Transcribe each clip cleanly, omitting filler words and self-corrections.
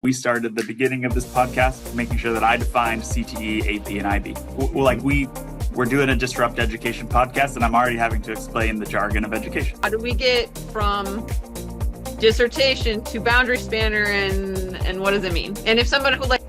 We started the beginning of this podcast making sure that I defined CTE, AP, and IB. We're doing a Disrupt Education podcast, and I'm already having to explain the jargon of education. How do we get from dissertation to boundary spanner, and what does it mean? And if someone who like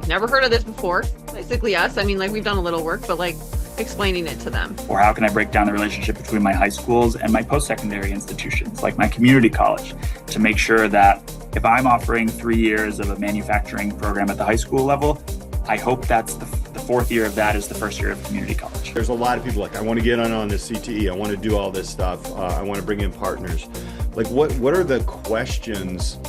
never heard of this before, basically us, I mean, like we've done a little work, but like explaining it to them. Or how can I break down the relationship between my high schools and my post-secondary institutions, like my community college, to make sure that if I'm offering 3 years of a manufacturing program at the high school level, I hope that's the fourth year of that is the first year of community college. There's a lot of people like, I want to get on this CTE. I want to do all this stuff. I want to bring in partners. Like what are the questions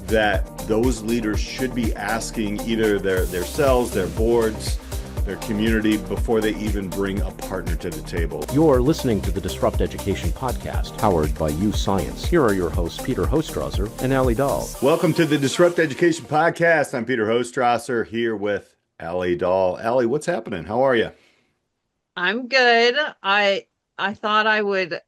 that those leaders should be asking either their selves, their boards, their community before they even bring a partner to the table? You're listening to the Disrupt Education podcast, powered by UScience. Here are your hosts, Peter Hostrawser and Alli Dahl. Welcome to the Disrupt Education podcast. I'm Peter Hostrawser here with Alli Dahl. Alli, what's happening? How are you? I'm good. I thought I would.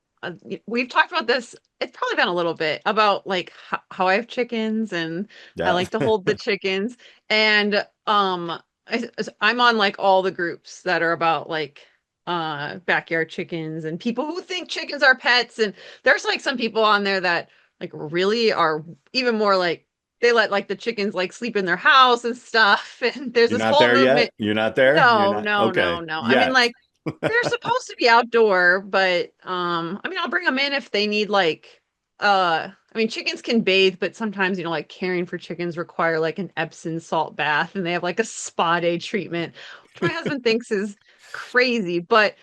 We've talked about this. It's probably been a little bit about like how I have chickens and I like to hold the chickens. And I'm on like all the groups that are about like backyard chickens and people who think chickens are pets. And there's like some people on there that like really are even more like they let like the chickens like sleep in their house and stuff. And there's You're this not whole there movement. yet? You're not there? No. Okay. No. Yes. I mean, like they're supposed to be outdoor, but I mean, I'll bring them in if they need like I mean, chickens can bathe, but sometimes, like caring for chickens require like an Epsom salt bath and they have like a spa day treatment, which my husband thinks is crazy. But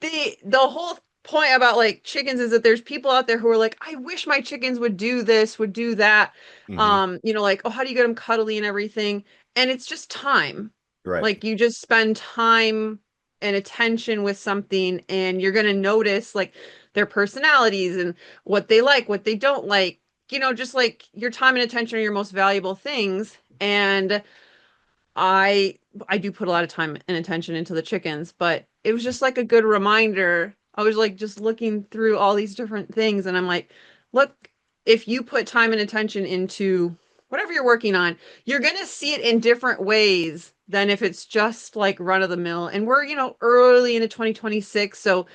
the whole point about like chickens is that there's people out there who are like, I wish my chickens would do this, would do that. Mm-hmm. Like, oh, how do you get them cuddly and everything? And it's just time. Right. Like you just spend time and attention with something and you're going to notice like their personalities and what they like, what they don't like, just like your time and attention are your most valuable things. And I do put a lot of time and attention into the chickens, but it was just like a good reminder. I was like just looking through all these different things and I'm like, look, if you put time and attention into whatever you're working on, you're going to see it in different ways than if it's just like run of the mill. And we're, early into 2026. So,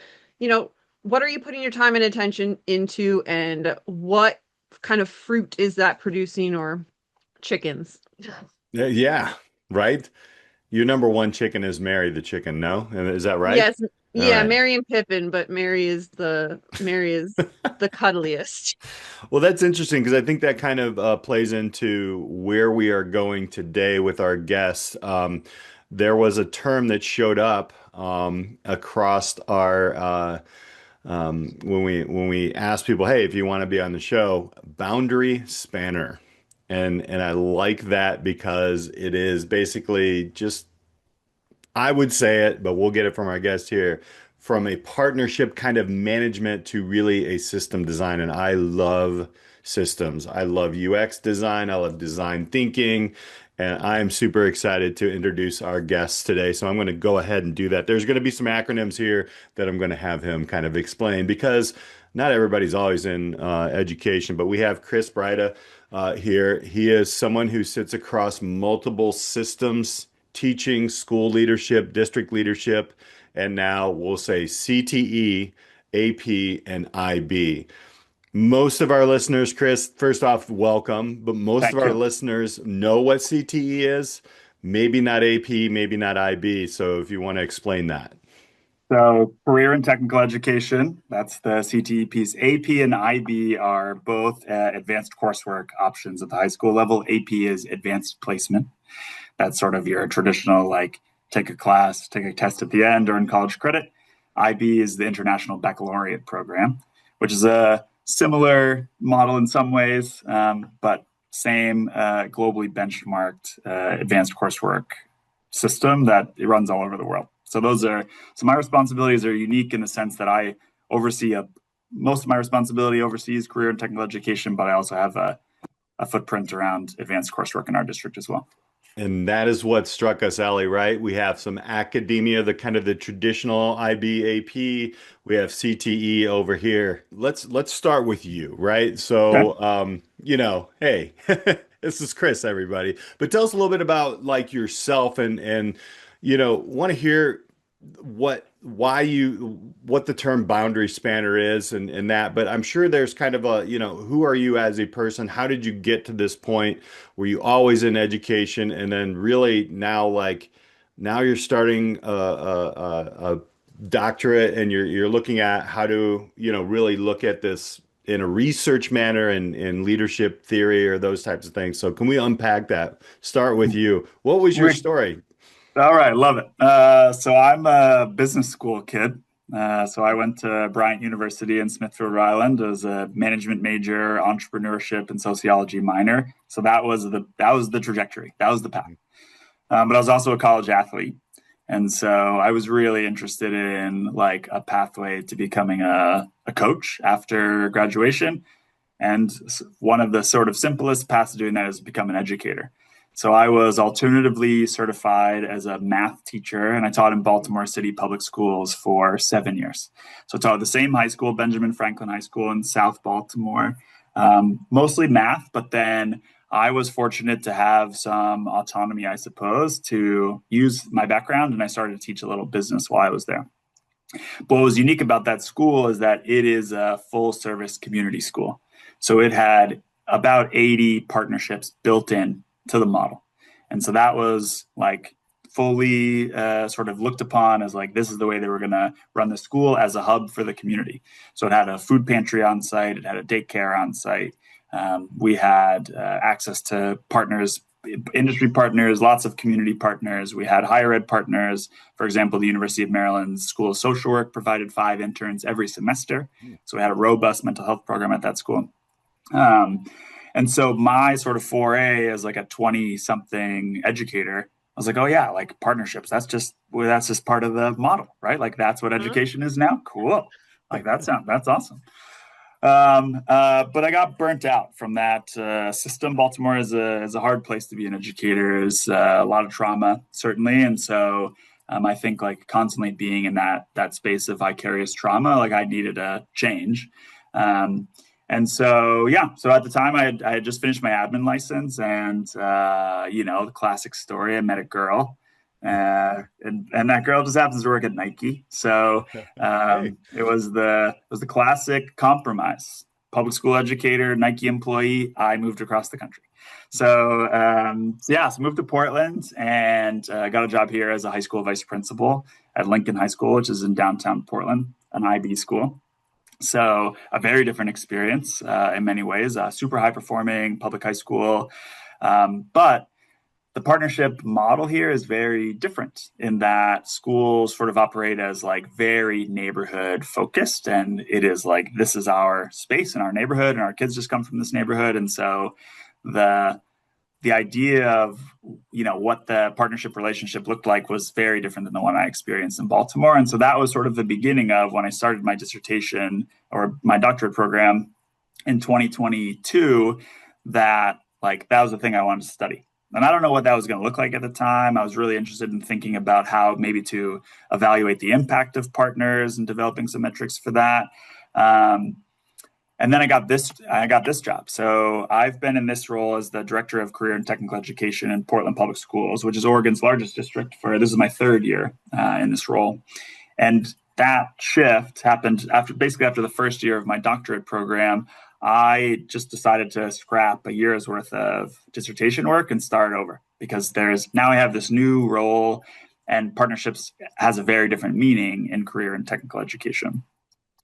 what are you putting your time and attention into and what kind of fruit is that producing or chickens? Yeah, right. Your number one chicken is Mary the chicken, no? Is that right? Yes. Yeah, right. Mary and Pippin, but Mary is the cuddliest. Well, that's interesting because I think that kind of plays into where we are going today with our guests. There was a term that showed up across our when we asked people, hey, if you want to be on the show, boundary spanner. And I like that because it is basically just, I would say it, but we'll get it from our guest here, from a partnership kind of management to really a system design. And I love systems. I love UX design. I love design thinking. And I'm super excited to introduce our guests today. So I'm going to go ahead and do that. There's going to be some acronyms here that I'm going to have him kind of explain because not everybody's always in education, but we have Chris Brida here. He is someone who sits across multiple systems, teaching, school leadership, district leadership, and now we'll say CTE, AP, and IB. Most of our listeners, Chris, first off, welcome, but most of our listeners know what CTE is, maybe not AP, maybe not IB. So if you want to explain that. So career and technical education, that's the CTE piece. AP and IB are both advanced coursework options at the high school level. AP is advanced placement. That's sort of your traditional, like take a class, take a test at the end, earn college credit. IB is the International Baccalaureate program, which is a similar model in some ways, but same globally benchmarked advanced coursework system that it runs all over the world. So my responsibilities are unique in the sense that I oversee most of my responsibility oversees career and technical education, but I also have a footprint around advanced coursework in our district as well. And that is what struck us, Alli, right? We have some academia, the kind of the traditional IB, AP. We have CTE over here. Let's start with you, right? So, Okay. hey, This is Chris, everybody. But tell us a little bit about like yourself and want to hear what the term boundary spanner is and that. But I'm sure there's kind of a, who are you as a person? How did you get to this point? Were you always in education? And then really now you're starting a doctorate and you're looking at how to, really look at this in a research manner and leadership theory or those types of things. So can we unpack that? Start with you. What was your story? All right, love it. So I'm a business school kid. So I went to Bryant University in Smithfield, Rhode Island as a management major, entrepreneurship, and sociology minor. So that was the trajectory. That was the path. But I was also a college athlete. And so I was really interested in like a pathway to becoming a coach after graduation. And one of the sort of simplest paths to doing that is become an educator. So I was alternatively certified as a math teacher, and I taught in Baltimore City Public Schools for 7 years. So I taught at the same high school, Benjamin Franklin High School in South Baltimore, mostly math, but then I was fortunate to have some autonomy, I suppose, to use my background, and I started to teach a little business while I was there. But what was unique about that school is that it is a full service community school. So it had about 80 partnerships built in to the model. And so that was like fully sort of looked upon as like, this is the way they were going to run the school as a hub for the community. So it had a food pantry on site. It had a daycare on site. We had access to partners, industry partners, lots of community partners. We had higher ed partners. For example, the University of Maryland School of Social Work provided 5 interns every semester. So we had a robust mental health program at that school. And so my sort of foray as like a 20-something educator, I was like, oh yeah, like partnerships. That's just part of the model, right? Like that's what education is now. Cool. Like that's awesome. But I got burnt out from that system. Baltimore is a hard place to be an educator. There's a lot of trauma, certainly. And so I think like constantly being in that space of vicarious trauma, like I needed a change. And so, so at the time I had just finished my admin license and, the classic story, I met a girl and that girl just happens to work at Nike. So it was the classic compromise. Public school educator, Nike employee, I moved across the country. So, so moved to Portland and got a job here as a high school vice principal at Lincoln High School, which is in downtown Portland, an IB school. So a very different experience in many ways, super high performing public high school. But the partnership model here is very different in that schools sort of operate as like very neighborhood focused. And it is like, this is our space in our neighborhood and our kids just come from this neighborhood. And so the idea of, what the partnership relationship looked like was very different than the one I experienced in Baltimore. And so that was sort of the beginning of when I started my dissertation or my doctorate program in 2022, that was the thing I wanted to study. And I don't know what that was going to look like at the time. I was really interested in thinking about how maybe to evaluate the impact of partners and developing some metrics for that. And then I got this job. So I've been in this role as the Director of Career and Technical Education in Portland Public Schools, which is Oregon's largest district. This is my 3rd year in this role. And that shift happened after the first year of my doctorate program. I just decided to scrap a year's worth of dissertation work and start over because now I have this new role, and partnerships has a very different meaning in career and technical education.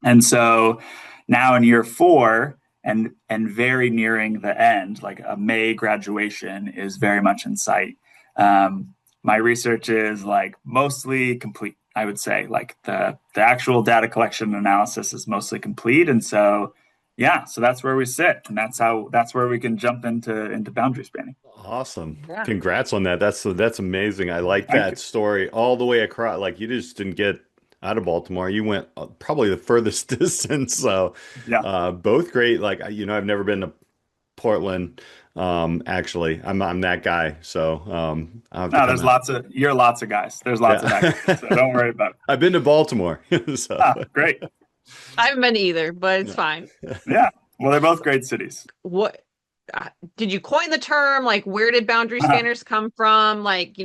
And so now in year 4 and very nearing the end, like a May graduation is very much in sight. My research is like mostly complete, I would say. Like the actual data collection and analysis is mostly complete. And so so that's where we sit, and that's where we can jump into boundary spanning. Awesome. Yeah. Congrats on that. That's amazing. I like that story all the way across. Like you just didn't get out of Baltimore. You went probably the furthest distance. So both great. Like, I've never been to Portland. Actually, I'm that guy. So there's lots of guys. There's lots of that guys, so don't worry about it. I've been to Baltimore. So. Great. I haven't been either, but it's fine. Yeah. Well, they're both great cities. What did you coin the term? Like, where did boundary spanners come from? Like,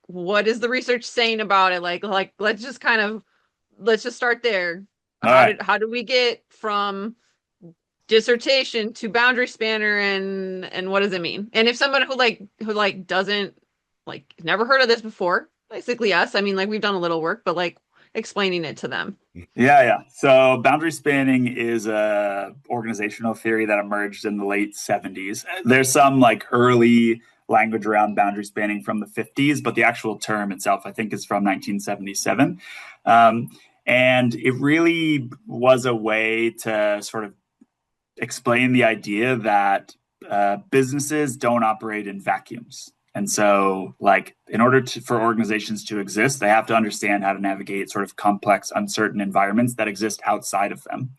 what is the research saying about it? Like, let's just start there. All right. How do we get from dissertation to boundary spanner, and what does it mean? And if someone who doesn't, never heard of this before, basically us, I mean, we've done a little work, but explaining it to them. Yeah. So boundary spanning is a organizational theory that emerged in the late 70s. There's some early language around boundary spanning from the 50s, but the actual term itself, I think, is from 1977. And it really was a way to sort of explain the idea that businesses don't operate in vacuums. And so, in order for organizations to exist, they have to understand how to navigate sort of complex, uncertain environments that exist outside of them.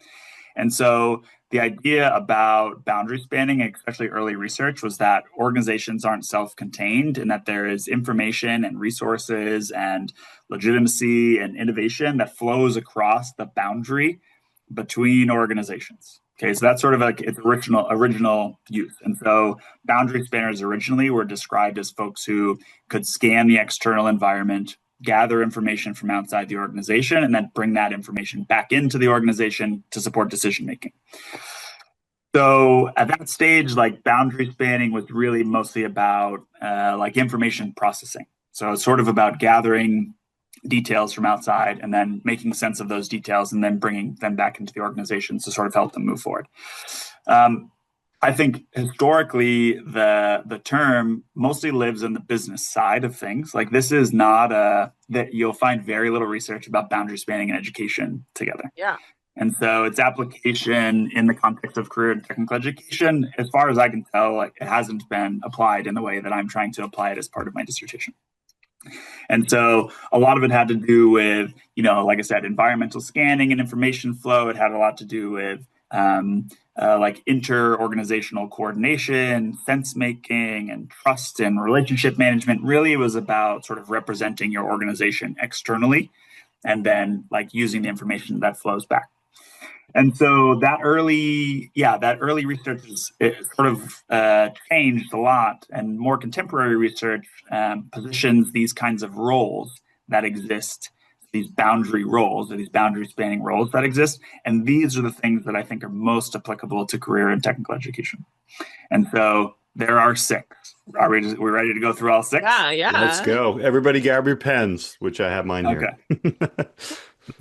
And so the idea about boundary spanning, especially early research, was that organizations aren't self-contained and that there is information and resources and legitimacy and innovation that flows across the boundary between organizations. Okay, so that's sort of its original use. And so boundary spanners originally were described as folks who could scan the external environment, gather information from outside the organization, and then bring that information back into the organization to support decision making. So at that stage, boundary spanning was really mostly about information processing. So it's sort of about gathering details from outside and then making sense of those details and then bringing them back into the organization to sort of help them move forward. I think historically the term mostly lives in the business side of things. This is not that you'll find very little research about boundary spanning and education together. Yeah. And so its application in the context of career and technical education, as far as I can tell, it hasn't been applied in the way that I'm trying to apply it as part of my dissertation. And so a lot of it had to do with, like I said, environmental scanning and information flow. It had a lot to do with inter-organizational coordination, sense making, and trust and relationship management. Really, it was about sort of representing your organization externally and then using the information that flows back. And so that early research sort of changed a lot, and more contemporary research positions these kinds of roles that exist, these boundary roles or these boundary spanning roles that exist. And these are the things that I think are most applicable to career and technical education. And so there are 6. Are we ready to go through all 6? Yeah. Let's go. Everybody grab your pens, which I have mine here. Okay. The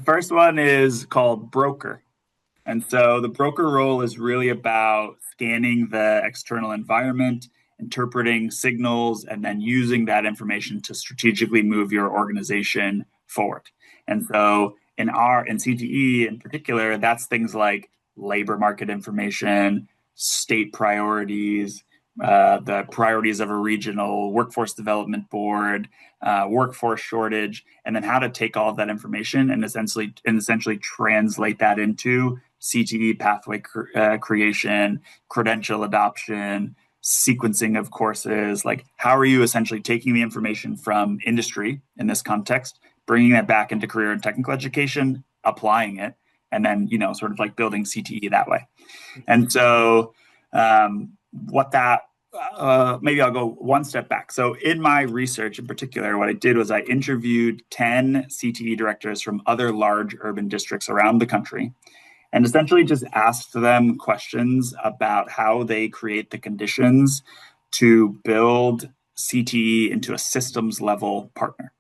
first one is called broker. And so the broker role is really about scanning the external environment, interpreting signals, and then using that information to strategically move your organization forward. And so in CTE in particular, that's things like labor market information, state priorities, the priorities of a regional workforce development board, workforce shortage, and then how to take all of that information and essentially translate that into CTE pathway creation, credential adoption, sequencing of courses. How are you essentially taking the information from industry in this context, bringing that back into career and technical education, applying it, and then, sort of building CTE that way. And so maybe I'll go one step back. So in my research in particular, what I did was I interviewed 10 CTE directors from other large urban districts around the country, and essentially just asked them questions about how they create the conditions to build CTE into a systems level partner.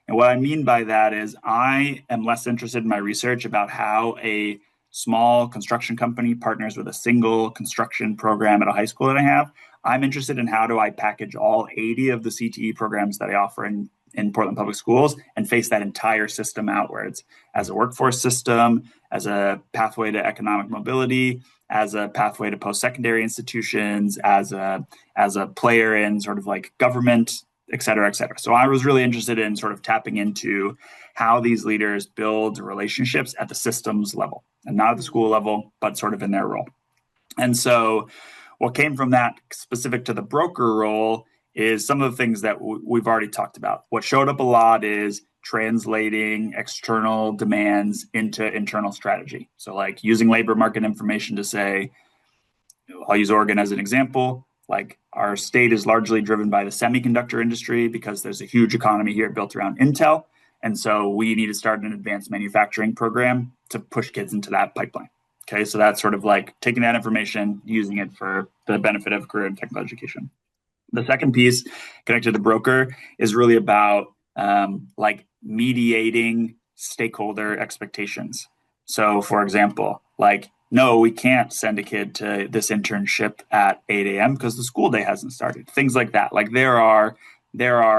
And what I mean by that is I am less interested in my research about how a small construction company partners with a single construction program at a high school that I have. I'm interested in how do I package all 80 of the CTE programs that I offer in Portland Public Schools and face that entire system outwards as a workforce system, as a pathway to economic mobility, as a pathway to post-secondary institutions, as a player in sort of government, et cetera, et cetera. So I was really interested in sort of tapping into how these leaders build relationships at the systems level and not at the school level, but sort of in their role. And so what came from that specific to the broker role is some of the things that we've already talked about. What showed up a lot is translating external demands into internal strategy. So using labor market information to say, I'll use Oregon as an example. Like our state is largely driven by the semiconductor industry because there's a huge economy here built around Intel. And so we need to start an advanced manufacturing program to push kids into that pipeline. Okay, so that's sort of like taking that information, using it for the benefit of career and technical education. The second piece connected to the broker is really about like mediating stakeholder expectations. So for example, like, no, we can't send a kid to this internship at 8 a.m. because the school day hasn't started. Things like that. Like there are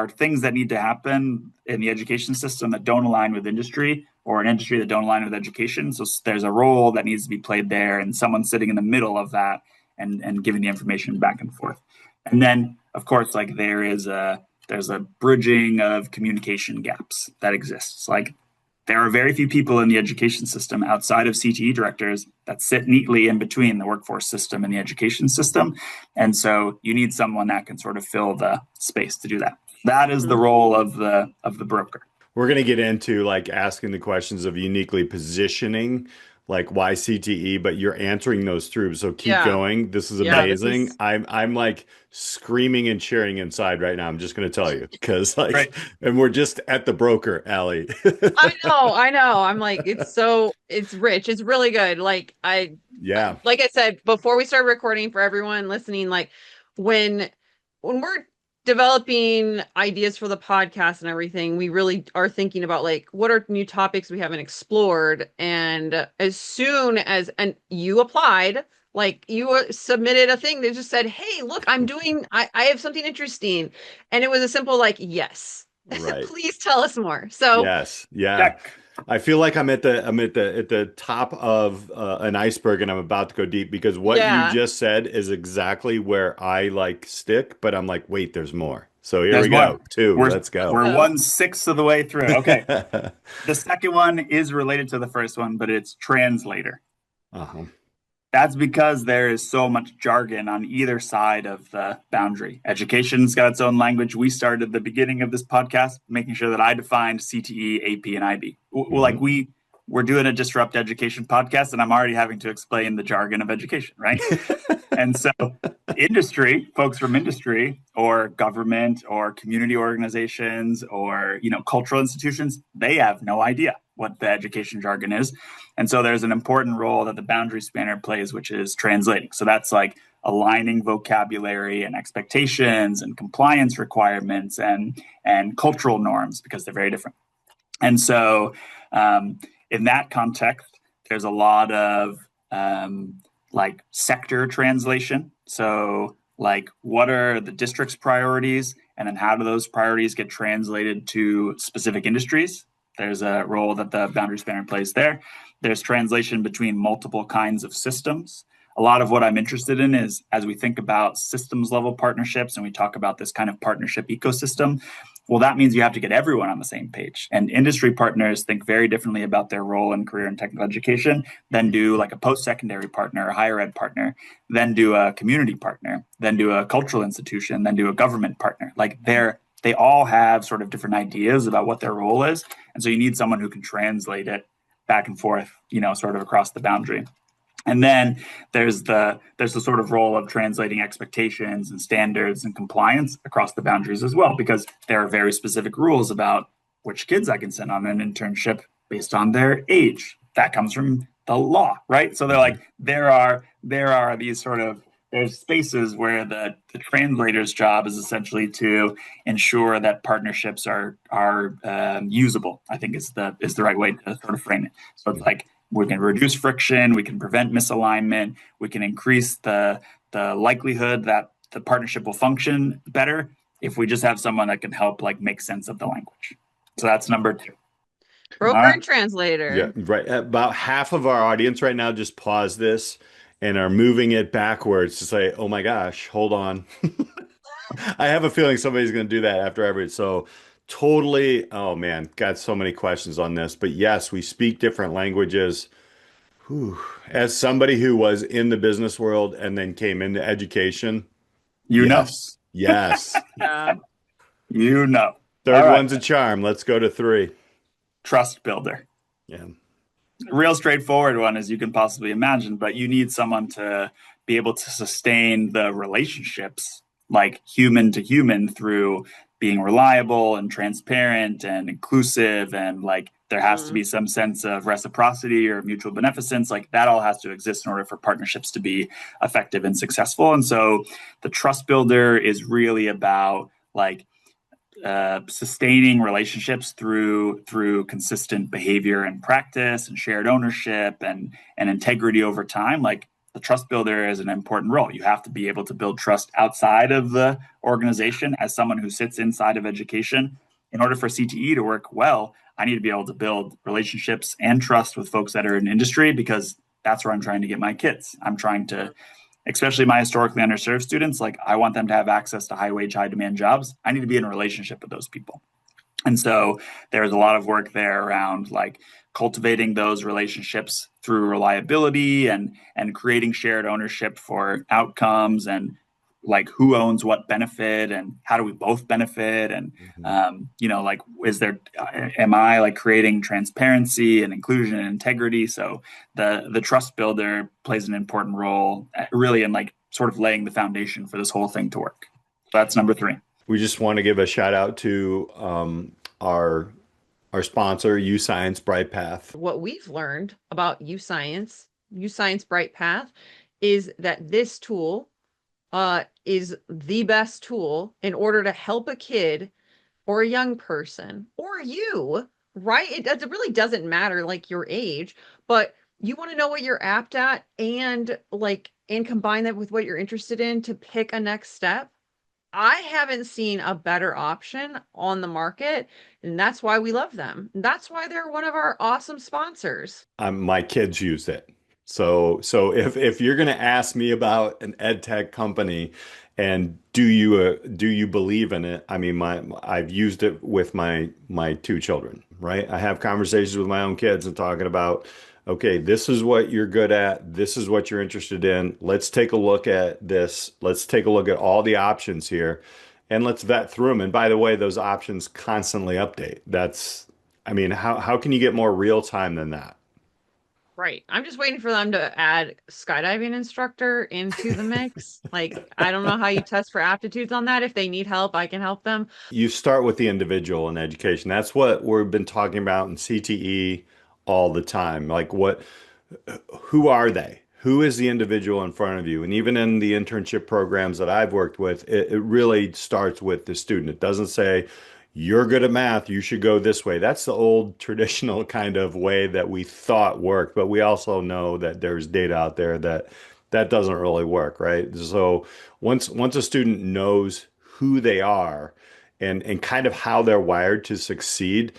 things that need to happen in the education system that don't align with industry, or an industry that don't align with education. So there's a role that needs to be played there, and someone sitting in the middle of that and giving the information back and forth. And then, of course, like there's a bridging of communication gaps that exists. Like there are very few people in the education system outside of CTE directors that sit neatly in between the workforce system and the education system. And so you need someone that can sort of fill the space to do that. That is the role of the broker. We're going to get into like asking the questions of uniquely positioning, like why CTE, but you're answering those through. So keep going. This is amazing. I'm like screaming and cheering inside right now. I'm just going to tell you because like, and we're just at the broker, Alli. I know. I'm like, it's rich. It's really good. Like I said, before we start recording, for everyone listening, like when we're developing ideas for the podcast and everything, we really are thinking about like what are new topics we haven't explored. And as soon as you applied, like you submitted a thing that just said, hey, look, I have something interesting. And it was a simple like, yes, please tell us more. So yes. Yeah. I feel like I'm at the top of an iceberg and I'm about to go deep because what you just said is exactly where I like stick, but I'm like, wait, there's more. So here we go. Let's go. We're 1/6 of the way through. Okay. The second one is related to the first one, but it's translator. That's because there is so much jargon on either side of the boundary. Education's got its own language. We started at the beginning of this podcast making sure that I defined CTE, AP, and IB. Like we're doing a Disrupt Education podcast, and I'm already having to explain the jargon of education, right? And so industry, folks from industry or government or community organizations or, cultural institutions, they have no idea what the education jargon is. And so there's an important role that the boundary spanner plays, which is translating. So that's like aligning vocabulary and expectations and compliance requirements and cultural norms, because they're very different. And so in that context, there's a lot of like sector translation. So like what are the district's priorities, and then how do those priorities get translated to specific industries? There's a role that the boundary spanner plays there. There's translation between multiple kinds of systems. A lot of what I'm interested in is, as we think about systems level partnerships and we talk about this kind of partnership ecosystem, well, that means you have to get everyone on the same page. And industry partners think very differently about their role in career and technical education than do like a post-secondary partner, a higher ed partner, then do a community partner, then do a cultural institution, then do a government partner. Like they all have sort of different ideas about what their role is. And so you need someone who can translate it back and forth, sort of across the boundary. And then there's the sort of role of translating expectations and standards and compliance across the boundaries as well, because there are very specific rules about which kids I can send on an internship based on their age. That comes from the law, right? So they're like, there are these sort of, there's spaces where the translator's job is essentially to ensure that partnerships are usable, I think is the right way to sort of frame it. So it's like, we can reduce friction, we can prevent misalignment, we can increase the likelihood that the partnership will function better if we just have someone that can help like make sense of the language. So that's number 2. Broker and translator. Yeah, right. About half of our audience right now just pause this and are moving it backwards to say, oh my gosh, hold on. I have a feeling somebody's going to do that after every. So totally. Oh man, got so many questions on this, but yes, we speak different languages. Whew. As somebody who was in the business world and then came into education, yes. Yeah. Third one's a charm. Let's go to 3. Trust builder. Yeah. Real straightforward one, as you can possibly imagine, but you need someone to be able to sustain the relationships like human to human through being reliable and transparent and inclusive, and like there has to be some sense of reciprocity or mutual beneficence. Like that all has to exist in order for partnerships to be effective and successful. And so the trust builder is really about like sustaining relationships through consistent behavior and practice and shared ownership and integrity over time. Like the trust builder is an important role. You have to be able to build trust outside of the organization as someone who sits inside of education. In order for CTE to work well, I need to be able to build relationships and trust with folks that are in industry, because that's where I'm trying to get my kids. I'm trying to, especially my historically underserved students, like I want them to have access to high wage, high demand jobs. I need to be in a relationship with those people. And so there's a lot of work there around like cultivating those relationships through reliability and creating shared ownership for outcomes, and like who owns what benefit and how do we both benefit, and like am I like creating transparency and inclusion and integrity. So the trust builder plays an important role really in like sort of laying the foundation for this whole thing to work. So that's number 3. We just want to give a shout out to our sponsor, UScience BrightPath. What we've learned about UScience BrightPath, is that this tool is the best tool in order to help a kid or a young person or you, right? It really doesn't matter like your age, but you want to know what you're apt at and combine that with what you're interested in to pick a next step. I haven't seen a better option on the market, and that's why we love them. That's why they're one of our awesome sponsors. My kids use it. So if you're going to ask me about an ed tech company and do you believe in it? I mean, I've used it with my 2 children, right? I have conversations with my own kids and talking about, okay, this is what you're good at. This is what you're interested in. Let's take a look at this. Let's take a look at all the options here and let's vet through them. And by the way, those options constantly update. How can you get more real time than that? Right. I'm just waiting for them to add skydiving instructor into the mix. Like, I don't know how you test for aptitudes on that. If they need help, I can help them. You start with the individual in education. That's what we've been talking about in CTE all the time. Like who are they? Who is the individual in front of you? And even in the internship programs that I've worked with, it really starts with the student. It doesn't say, you're good at math, you should go this way. That's the old traditional kind of way that we thought worked, but we also know that there's data out there that doesn't really work, right? So once a student knows who they are and kind of how they're wired to succeed,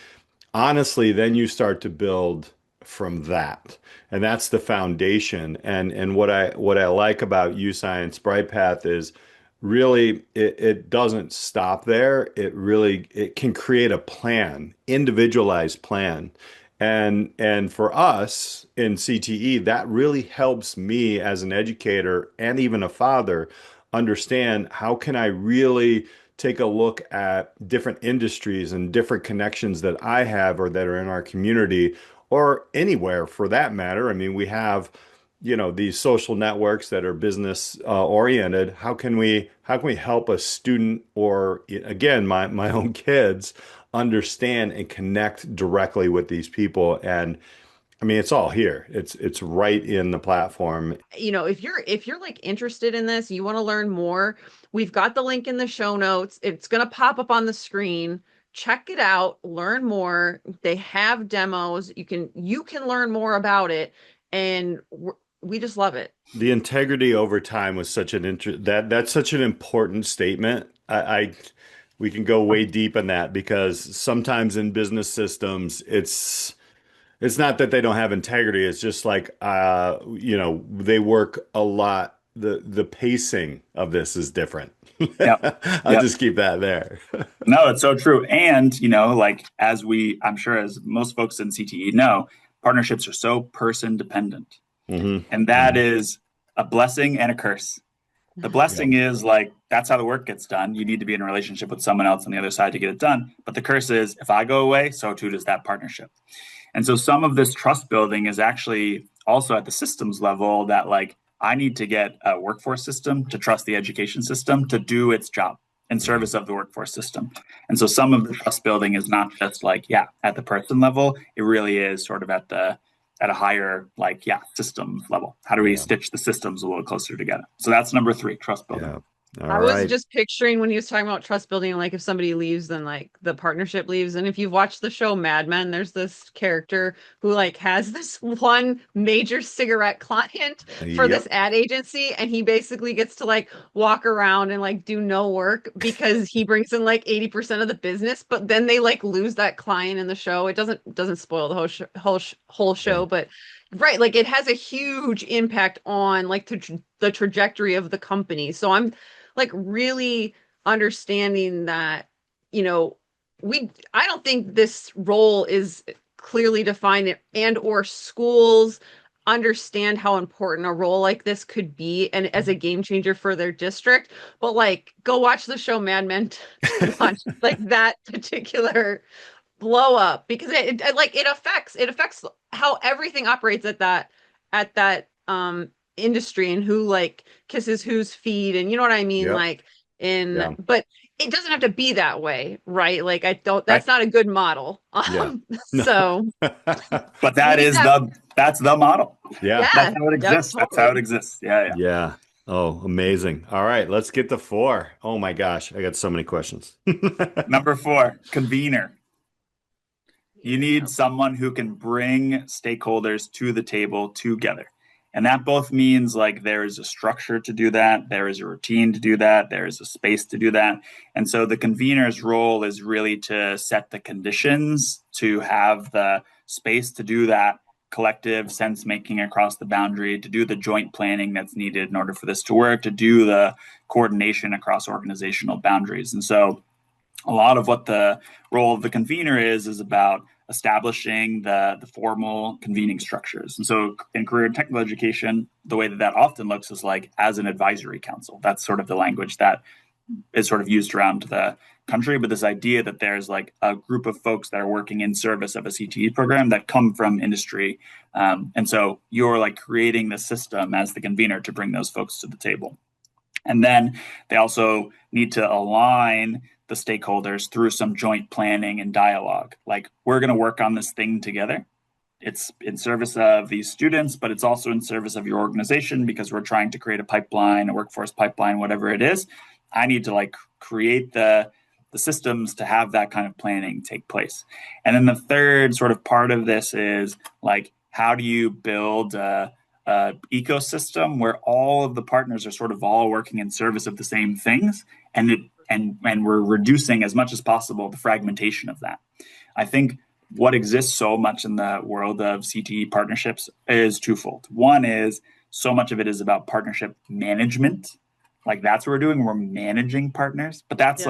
honestly, then you start to build from that. And that's the foundation. And what I like about UScience BrightPath is really it doesn't stop there. It can create a plan, individualized plan. And for us in CTE, that really helps me as an educator and even a father understand how can I really take a look at different industries and different connections that I have or that are in our community or anywhere for that matter. I mean, we have these social networks that are business oriented. How can we help a student or again my own kids understand and connect directly with these people? And I mean, it's all here. It's right in the platform. If you're like interested in this, you want to learn more, we've got the link in the show notes. It's going to pop up on the screen. Check it out, learn more. They have demos. You can learn more about it, and we just love it. The integrity over time was such that's such an important statement. We can go way deep in that because sometimes in business systems, it's not that they don't have integrity. It's just like, they work a lot. The pacing of this is different. Yep. I'll just keep that there. No, it's so true. And, I'm sure as most folks in CTE know, partnerships are so person dependent. Mm-hmm. And that is a blessing and a curse. The blessing is that's how the work gets done. You need to be in a relationship with someone else on the other side to get it done. But the curse is if I go away, so too does that partnership. And so some of this trust building is actually also at the systems level that I need to get a workforce system to trust the education system to do its job in service of the workforce system. And so some of the trust building is not just like, at the person level, it really is sort of at a higher, like, systems level. How do we stitch the systems a little closer together? So that's number 3, trust building. Yeah. I was just picturing when he was talking about trust building, like if somebody leaves, then like the partnership leaves. And if you've watched the show Mad Men, there's this character who like has this one major cigarette client for this ad agency. And he basically gets to like walk around and like do no work because he brings in like 80% of the business. But then they like lose that client in the show. It doesn't spoil the whole show, but right, like it has a huge impact on like the trajectory of the company. So I'm like really understanding that, I don't think this role is clearly defined, and or schools understand how important a role like this could be and as a game changer for their district. But like, go watch the show Mad Men to watch like that particular blow up, because it affects how everything operates at that industry, and who like kisses whose feet, and you know what I mean? But it doesn't have to be that way, right? Like that's not a good model. So but that's the model. Yeah. That's how it exists. Totally. That's how it exists. Yeah. Oh, amazing. All right, let's get to 4. Oh my gosh, I got so many questions. Number 4, convener. You need someone who can bring stakeholders to the table together. And that both means like there is a structure to do that, there is a routine to do that, there is a space to do that. And so the convener's role is really to set the conditions, to have the space to do that collective sense making across the boundary, to do the joint planning that's needed in order for this to work, to do the coordination across organizational boundaries. And so a lot of what the role of the convener is about establishing the formal convening structures. And so in career and technical education, the way that often looks is like as an advisory council. That's sort of the language that is sort of used around the country. But this idea that there's like a group of folks that are working in service of a CTE program that come from industry. And so you're like creating the system as the convener to bring those folks to the table. And then they also need to align the stakeholders through some joint planning and dialogue. Like, we're going to work on this thing together. It's in service of these students, but it's also in service of your organization because we're trying to create a pipeline, a workforce pipeline, whatever it is. I need to like create the systems to have that kind of planning take place. And then the third sort of part of this is like, how do you build a ecosystem where all of the partners are sort of all working in service of the same things, and we're reducing as much as possible the fragmentation of that. I think what exists so much in the world of CTE partnerships is twofold. One is so much of it is about partnership management. Like that's what we're doing. We're managing partners, but that's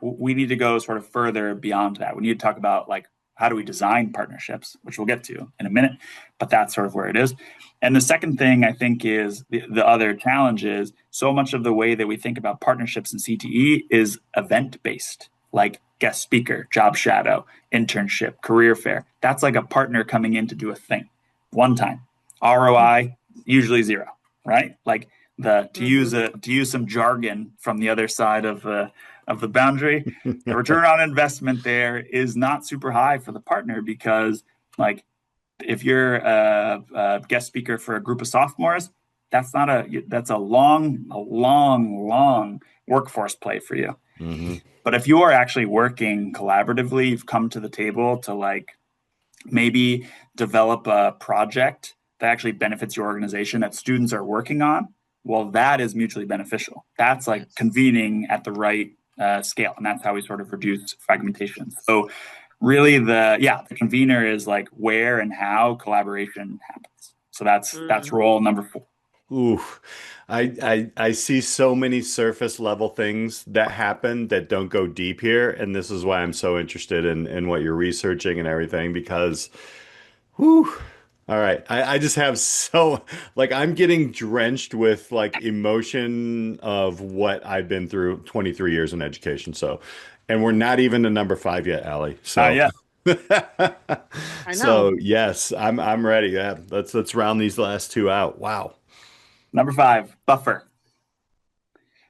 we need to go sort of further beyond that. We need to talk about like, how do we design partnerships, which we'll get to in a minute, but that's sort of where it is. And the second thing I think is the other challenge is so much of the way that we think about partnerships in CTE is event-based, like guest speaker, job shadow, internship, career fair. That's like a partner coming in to do a thing one time. ROI, usually 0, right? Like to use some jargon from the other side of the boundary, the return on investment there is not super high for the partner, because like if you're a guest speaker for a group of sophomores, that's a long workforce play for you. Mm-hmm. But if you are actually working collaboratively, you've come to the table to like maybe develop a project that actually benefits your organization that students are working on, well, that is mutually beneficial. That's like convening at the right scale, and that's how we sort of reduce fragmentation. So really the convener is like where and how collaboration happens. So that's role number 4. Ooh, I see so many surface level things that happen that don't go deep here, and this is why I'm so interested in what you're researching and everything, because whew. All right. I just have I'm getting drenched with like emotion of what I've been through 23 years in education. So, and we're not even to number 5 yet, Alli. So, I So know. yes, I'm ready. Yeah, let's round these last two out. Wow. Number 5, buffer.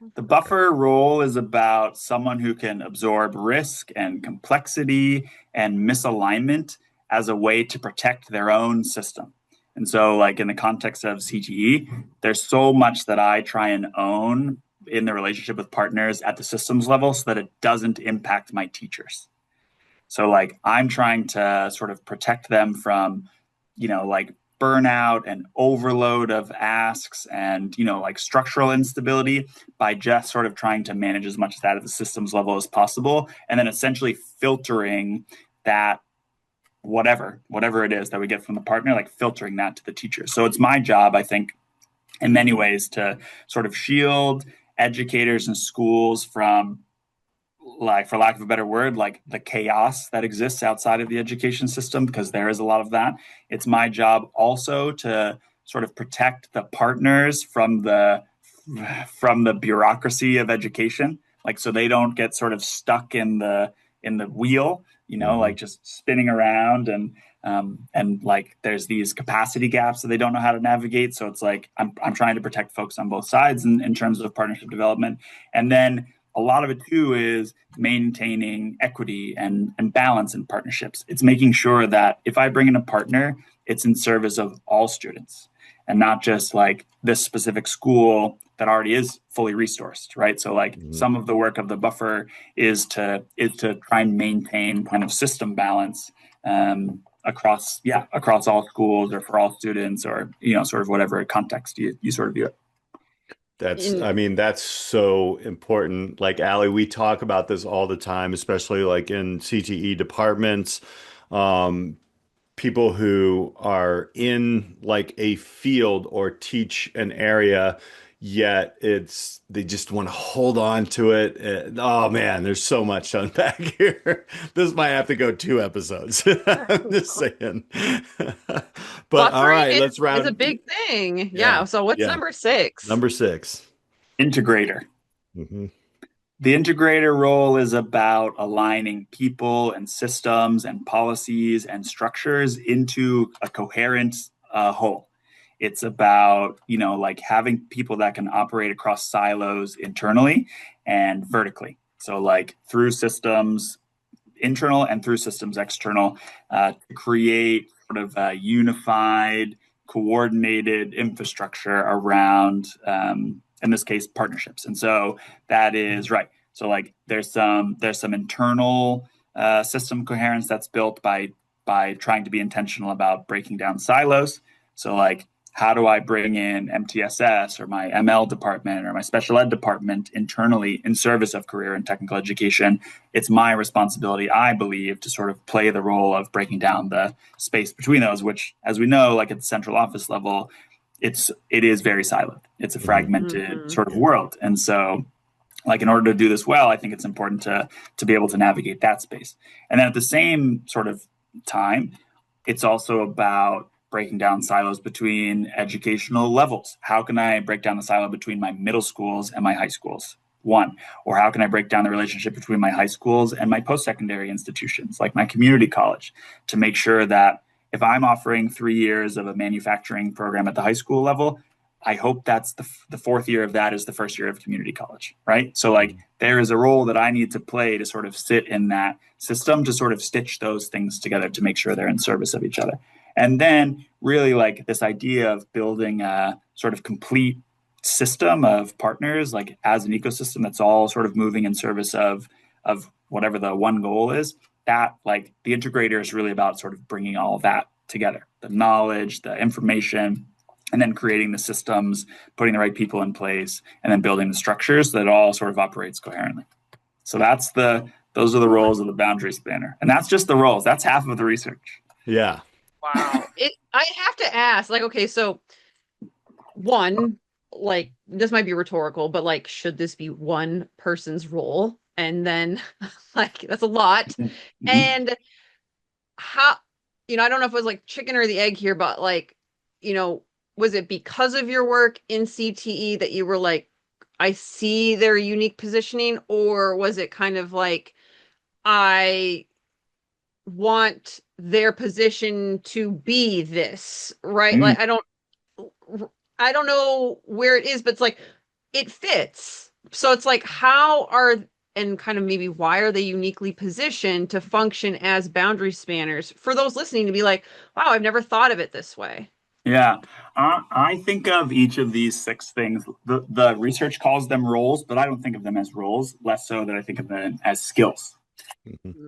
The Okay. buffer role is about someone who can absorb risk and complexity and misalignment as a way to protect their own system. And so, like in the context of CTE, there's so much that I try and own in the relationship with partners at the systems level so that it doesn't impact my teachers. So, like, I'm trying to sort of protect them from, like burnout and overload of asks and, like structural instability by just sort of trying to manage as much of that at the systems level as possible. And then essentially filtering that whatever it is that we get from the partner, like filtering that to the teacher. So it's my job, I think, in many ways to sort of shield educators and schools from, like, for lack of a better word, like the chaos that exists outside of the education system, because there is a lot of that. It's my job also to sort of protect the partners from the bureaucracy of education, like so they don't get sort of stuck in the wheel, Hmm. like just spinning around, and like there's these capacity gaps that they don't know how to navigate. So it's like I'm trying to protect folks on both sides in terms of partnership development. And then a lot of it too is maintaining equity and balance in partnerships. It's making sure that if I bring in a partner, it's in service of all students and not just like this specific school that already is fully resourced, right? So like Hmm. some of the work of the buffer is to try and maintain kind of system balance, across all schools or for all students, or sort of whatever context you sort of view it. In I mean, that's so important. Like Allie, we talk about this all the time, especially like in CTE departments. Um, People who are in like a field or teach an area, yet they just want to hold on to it. Oh man, there's so much to unpack here. This might have to go 2 episodes. I'm just saying. But all buffering right, let's is a round. big thing. Yeah, Yeah. So what's yeah. number 6? Number 6. Integrator. Hmm. The integrator role is about aligning people and systems and policies and structures into a coherent whole. It's about, like having people that can operate across silos internally and vertically. So, like through systems internal and through systems external, to create sort of a unified, coordinated infrastructure around, in this case, partnerships. And so that is right. So like there's some internal system coherence that's built by trying to be intentional about breaking down silos. So like how do I bring in MTSS or my ML department or my special ed department internally in service of career and technical education? It's my responsibility, I believe, to sort of play the role of breaking down the space between those, which, as we know, like at the central office level, it is very siloed. It's a Hmm. fragmented sort of world. And so, like, in order to do this well, I think it's important to be able to navigate that space. And then at the same sort of time, it's also about breaking down silos between educational levels. How can I break down the silo between my middle schools and my high schools? One. Or how can I break down the relationship between my high schools and my post-secondary institutions, like my community college, to make sure that if I'm offering 3 years of a manufacturing program at the high school level, I hope that's the fourth year of that is the first year of community college, right? So like there is a role that I need to play to sort of sit in that system to sort of stitch those things together to make sure they're in service of each other. And then really like this idea of building a sort of complete system of partners, like as an ecosystem that's all sort of moving in service of whatever the one goal is, that like the integrator is really about sort of bringing all of that together, the knowledge, the information, and then creating the systems, putting the right people in place, and then building the structures that all sort of operates coherently. So those are the roles of the boundary spanner. And that's just the roles. That's half of the research. Yeah. Wow. I have to ask, like, okay, so one, like, this might be rhetorical, but like, should this be one person's role? And then, like, that's a lot. Mm-hmm. And how, I don't know if it was like chicken or the egg here, but like, was it because of your work in CTE that you were like, I see their unique positioning, or was it kind of like, I want their position to be this, right? Mm. Like I don't know where it is, but it's like it fits. So it's like and kind of maybe why are they uniquely positioned to function as boundary spanners for those listening to be like, wow, I've never thought of it this way. Yeah, I think of each of these six things. The research calls them roles, but I don't think of them as roles, less so than I think of them as skills.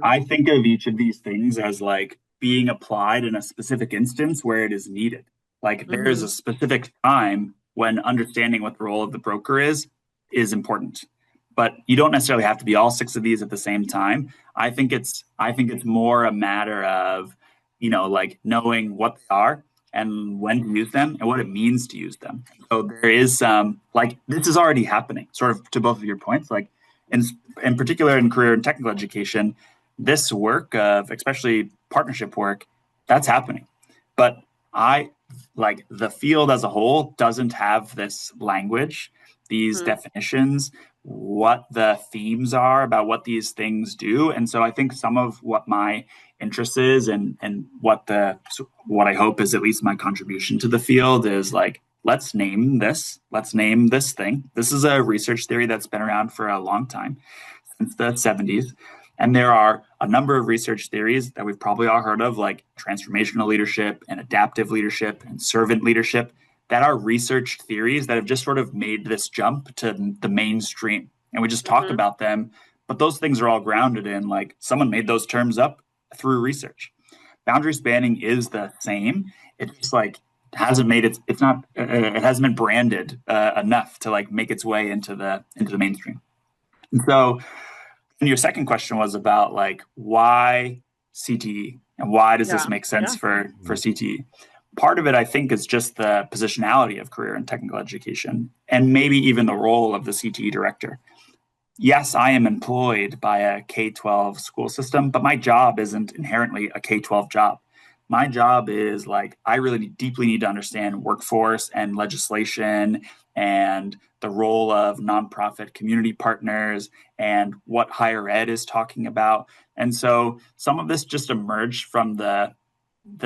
I think of each of these things as like being applied in a specific instance where it is needed. Like there is a specific time when understanding what the role of the broker is important. But you don't necessarily have to be all six of these at the same time. I think it's more a matter of, like knowing what they are and when to use them and what it means to use them. So there is some like this is already happening, sort of to both of your points. Like in particular in career and technical education, this work of especially partnership work, that's happening. But I like the field as a whole doesn't have this language, these definitions, what the themes are about what these things do. And so I think some of what my interest is and what I hope is at least my contribution to the field is like, let's name this thing. This is a research theory that's been around for a long time, since the 70s. And there are a number of research theories that we've probably all heard of, like transformational leadership and adaptive leadership and servant leadership, that are research theories that have just sort of made this jump to the mainstream. And we just talk about them, but those things are all grounded in like someone made those terms up through research. Boundary spanning is the same. It's just like it hasn't been branded enough to like make its way into the mainstream. And so, and your second question was about like why CTE and why does this make sense for CTE? Part of it, I think, is just the positionality of career and technical education, and maybe even the role of the CTE director. Yes, I am employed by a K-12 school system, but my job isn't inherently a K-12 job. My job is like, I really deeply need to understand workforce and legislation and the role of nonprofit community partners and what higher ed is talking about. And so some of this just emerged from the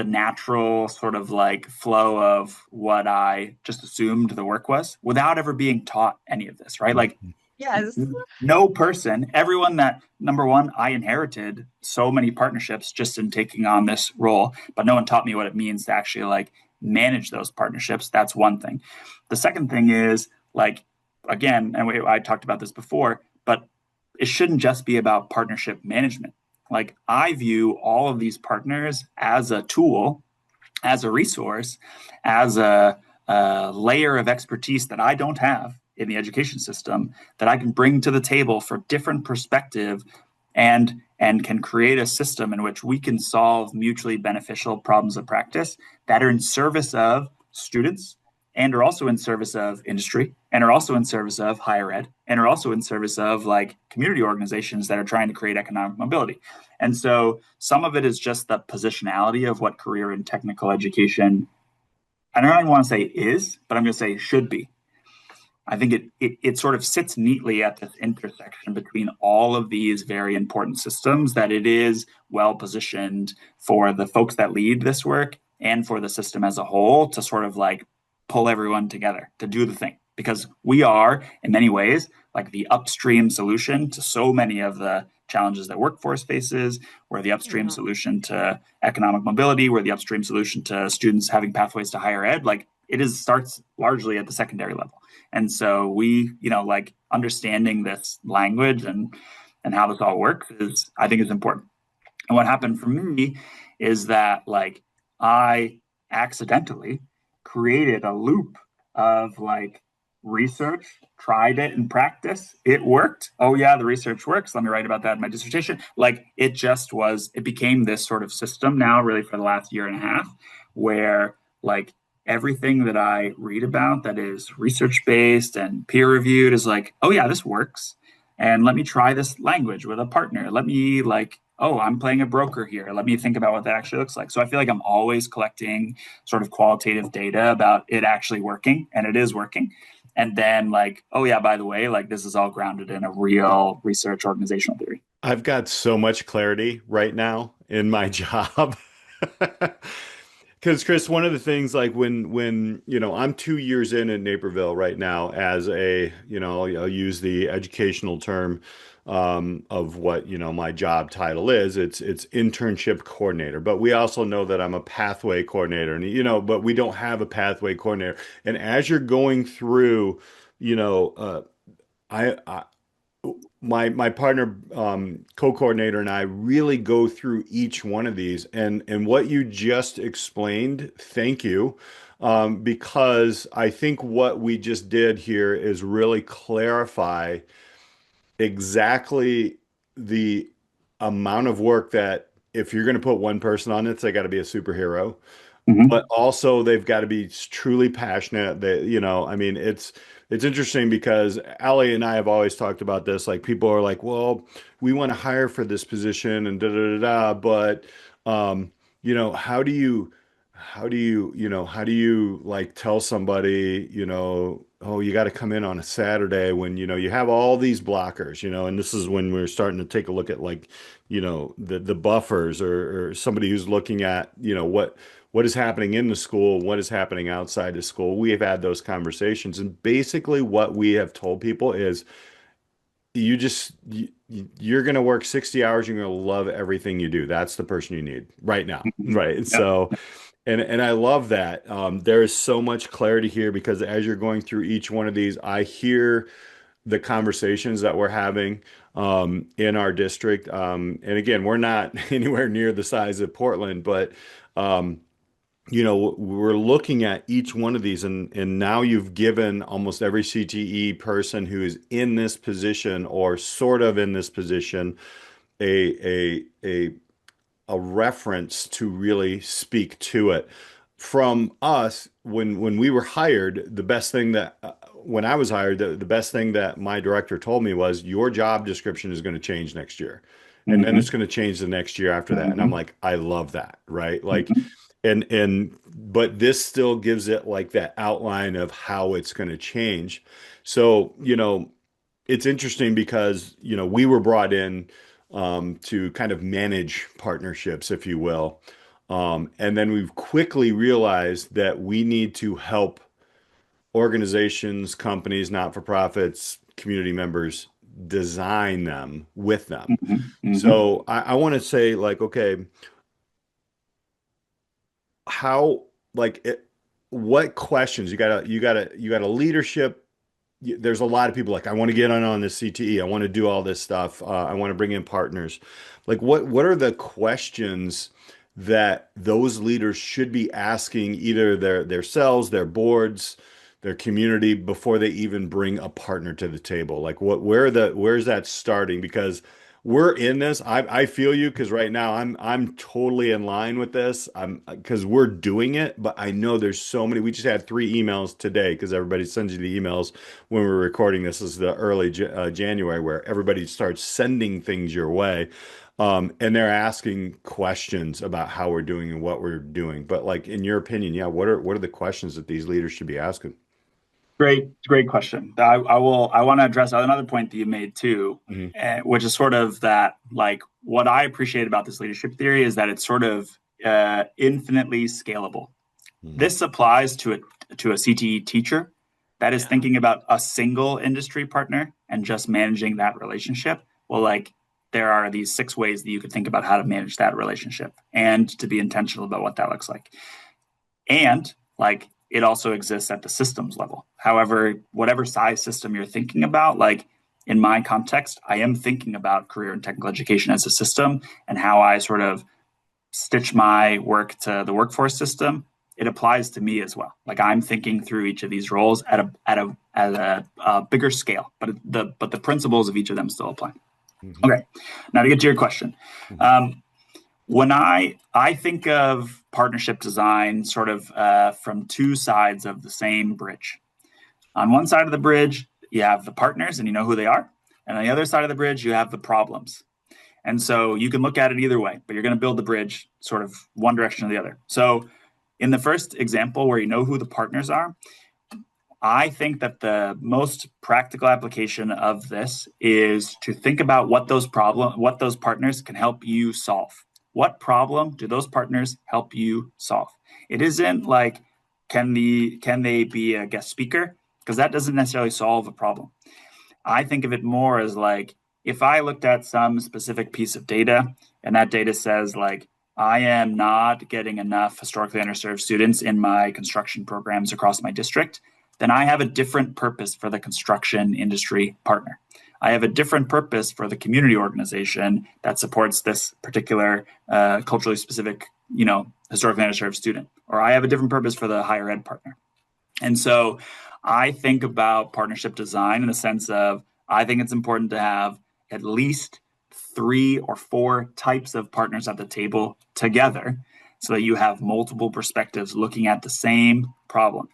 natural sort of like flow of what I just assumed the work was without ever being taught any of this, right? Like, yes, no person, everyone that, number one, I inherited so many partnerships just in taking on this role, but no one taught me what it means to actually like manage those partnerships. That's one thing. The second thing is like, again, and I talked about this before, but it shouldn't just be about partnership management. Like I view all of these partners as a tool, as a resource, as a layer of expertise that I don't have in the education system that I can bring to the table for different perspective and can create a system in which we can solve mutually beneficial problems of practice that are in service of students and are also in service of industry and are also in service of higher ed and are also in service of like community organizations that are trying to create economic mobility. And so some of it is just the positionality of what career and technical education, I don't even want to say is, but I'm going to say should be. I think it sort of sits neatly at this intersection between all of these very important systems, that it is well positioned for the folks that lead this work and for the system as a whole to sort of like pull everyone together to do the thing. Because we are, in many ways, like the upstream solution to so many of the challenges that workforce faces. We're the upstream solution to economic mobility. We're the upstream solution to students having pathways to higher ed. Like starts largely at the secondary level. And so we, like understanding this language and how this all works I think is important. And what happened for me is that like I accidentally created a loop of like research, tried it in practice. It worked. Oh yeah, the research works. Let me write about that in my dissertation. Like it became this sort of system now really for the last year and a half where like everything that I read about that is research-based and peer-reviewed is like, oh yeah, this works. And let me try this language with a partner. Let me I'm playing a broker here. Let me think about what that actually looks like. So I feel like I'm always collecting sort of qualitative data about it actually working, and it is working. And then oh yeah, by the way, this is all grounded in a real research organizational theory. I've got so much clarity right now. in my job. Because Chris, one of the things like when I'm 2 years in Naperville right now as I'll use the educational term of what my job title is. It's internship coordinator, but we also know that I'm a pathway coordinator, and but we don't have a pathway coordinator. And as you're going through, I my partner co-coordinator and I really go through each one of these, and what you just explained, thank you, because I think what we just did here is really clarify exactly the amount of work that if you're going to put one person on it, they got to be a superhero, Mhm. but also they've got to be truly passionate. I mean, it's interesting because Allie and I have always talked about this. Like people are like, well, we want to hire for this position and da da da da, but how do you like tell somebody, oh, you got to come in on a Saturday when you have all these blockers, and this is when we're starting to take a look at like, the buffers or somebody who's looking at, what is happening in the school, what is happening outside the school. We have had those conversations, and basically what we have told people is you're going to work 60 hours, you're going to love everything you do. That's the person you need right now, Mhm. right? Yep. So and I love that. There is so much clarity here because as you're going through each one of these, I hear the conversations that we're having in our district. And again, we're not anywhere near the size of Portland, but we're looking at each one of these, and now you've given almost every CTE person who is in this position or sort of in this position a reference to really speak to it. From us, when we were hired, the best thing that when I was hired, the best thing that my director told me was your job description is going to change next year. And then it's Mhm. going to change the next year after that. And I'm Mhm. like, I love that, right? Like, Mhm. but this still gives it like that outline of how it's going to change. So, it's interesting because, we were brought in to kind of manage partnerships, if you will. And then we've quickly realized that we need to help organizations, companies, not-for-profits, community members design them with them. Mhm. Mhm. So I want to say like, okay, how like what questions you got a leadership. There's a lot of people like I want to get on this CTE. I want to do all this stuff. I want to bring in partners. Like what are the questions that those leaders should be asking either their selves, their boards, their community before they even bring a partner to the table? Like where's that starting? Because we're in this. I feel you because right now I'm totally in line with this. I'm because we're doing it, but I know there's so many. We just had 3 emails today because everybody sends you the emails when we're recording this. This is the early January where everybody starts sending things your way, and they're asking questions about how we're doing and what we're doing. But like in your opinion, yeah, what are the questions that these leaders should be asking? Great question. I want to address another point that you made too, Hmm. which is sort of that like what I appreciate about this leadership theory is that it's sort of infinitely scalable. Hmm. This applies to a CTE teacher that is Yeah. thinking about a single industry partner and just managing that relationship. Well, like there are these 6 ways that you could think about how to manage that relationship and to be intentional about what that looks like. And like it also exists at the systems level. However, whatever size system you're thinking about, like in my context, I am thinking about career and technical education as a system and how I sort of stitch my work to the workforce system. It applies to me as well. Like I'm thinking through each of these roles at a bigger scale, but the principles of each of them still apply. Hmm. Okay, now to get to your question. Hmm. Um, when I think of partnership design sort of from two sides of the same bridge. On one side of the bridge, you have the partners and you know who they are. And on the other side of the bridge, you have the problems. And so you can look at it either way, but you're going to build the bridge sort of one direction or the other. So in the first example where you know who the partners are, I think that the most practical application of this is to think about what those partners can help you solve. what problem do those partners help you solve? It isn't like, can they be a guest speaker? Because that doesn't necessarily solve a problem. I think of it more as like, if I looked at some specific piece of data and that data says like, I am not getting enough historically underserved students in my construction programs across my district, then I have a different purpose for the construction industry partner. I have a different purpose for the community organization that supports this particular culturally specific, historically underserved student. Or I have a different purpose for the higher ed partner. And so I think about partnership design in the sense of, I think it's important to have at least 3 or 4 types of partners at the table together so that you have multiple perspectives looking at the same problem.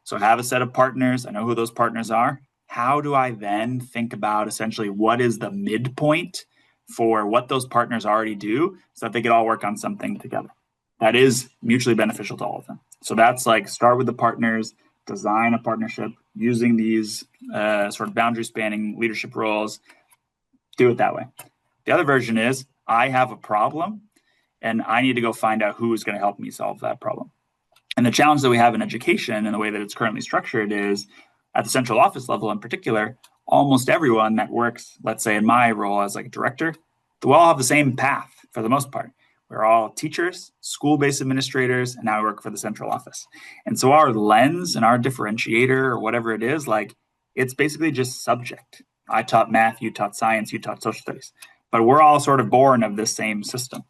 So I have a set of partners. I know who those partners are. How do I then think about essentially what is the midpoint for what those partners already do so that they could all work on something together that is mutually beneficial to all of them? So that's like, start with the partners, design a partnership using these sort of boundary spanning leadership roles. Do it that way. The other version is, I have a problem and I need to go find out who's going to help me solve that problem. And the challenge that we have in education and the way that it's currently structured is, at the central office level in particular, almost everyone that works, let's say in my role as like a director, we all have the same path for the most part. We're all teachers, school-based administrators, and now we work for the central office. And so our lens and our differentiator or whatever it is, like, it's basically just subject. I taught math, you taught science, you taught social studies, but we're all sort of born of this same system.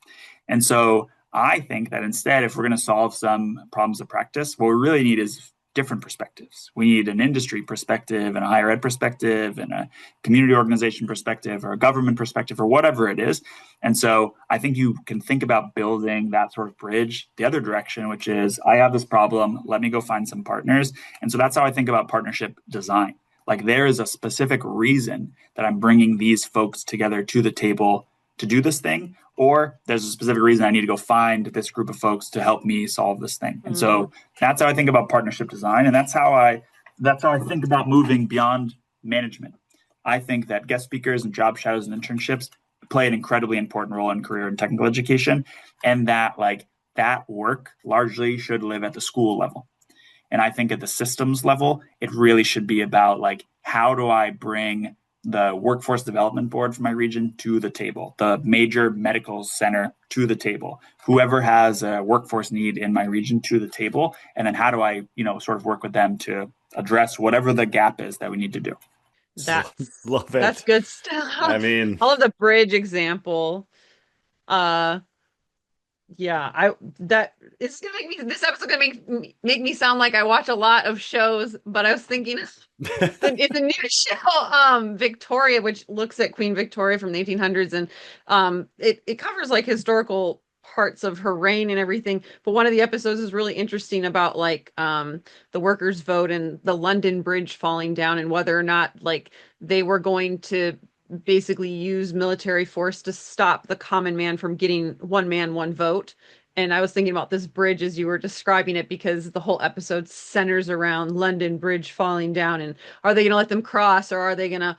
And so I think that instead, if we're going to solve some problems of practice, what we really need is different perspectives. We need an industry perspective and a higher ed perspective and a community organization perspective or a government perspective or whatever it is. And so I think you can think about building that sort of bridge the other direction, which is, I have this problem, let me go find some partners. And so that's how I think about partnership design. Like, there is a specific reason that I'm bringing these folks together to the table to do this thing, or there's a specific reason I need to go find this group of folks to help me solve this thing. And so that's how I think about partnership design. And that's how I think about moving beyond management. I think that guest speakers and job shadows and internships play an incredibly important role in career and technical education. And that work largely should live at the school level. And I think at the systems level, it really should be about like, how do I bring the workforce development board for my region to the table, the major medical center to the table, whoever has a workforce need in my region to the table. And then how do I, sort of work with them to address whatever the gap is that we need to do. Love it. That's good stuff. I mean, I love the bridge example. Yeah, this episode gonna make me sound like I watch a lot of shows, but I was thinking it's a new show, Victoria, which looks at Queen Victoria from the 1800s, and it covers like historical parts of her reign and everything. But one of the episodes is really interesting about like the workers' vote and the London Bridge falling down, and whether or not like they were going to basically use military force to stop the common man from getting one man, one vote. And I was thinking about this bridge as you were describing it, because the whole episode centers around London Bridge falling down, and are they going to let them cross, or are they going to,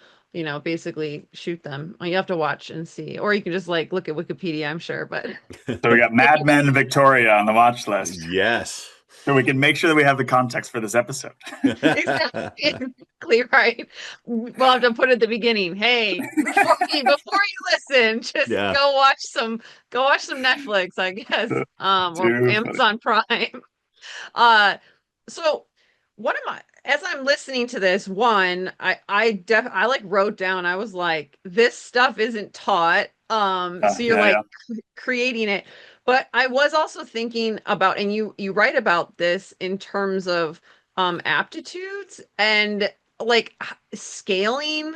basically shoot them? Well, you have to watch and see, or you can just like look at Wikipedia, I'm sure. But so we got Mad Men and Victoria on the watch list. Yes. So we can make sure that we have the context for this episode. Exactly right. We'll have to put at the beginning, hey, before you listen, just go watch some Netflix, I guess, or Amazon Prime. So what am I? As I'm listening to this, I like wrote down. I was like, this stuff isn't taught. So you're creating it. But I was also thinking about, and you write about this in terms of aptitudes and like scaling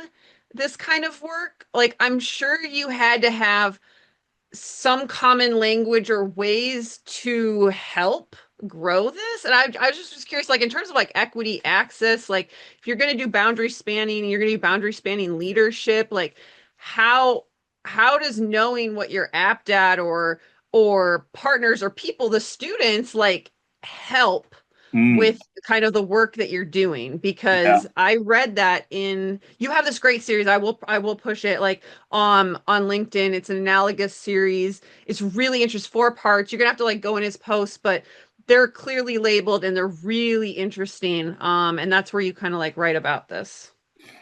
this kind of work. Like, I'm sure you had to have some common language or ways to help grow this. And I was just curious, like in terms of like equity access, like if you're going to do boundary spanning, you're going to do boundary spanning leadership, like how does knowing what you're apt at or partners or people, the students, like help with kind of the work that you're doing, because I read that you have this great series. I will push it like on LinkedIn. It's an analogous series. It's really interesting, 4 parts. You're gonna have to like go in his posts, but they're clearly labeled and they're really interesting. And that's where you kind of like write about this.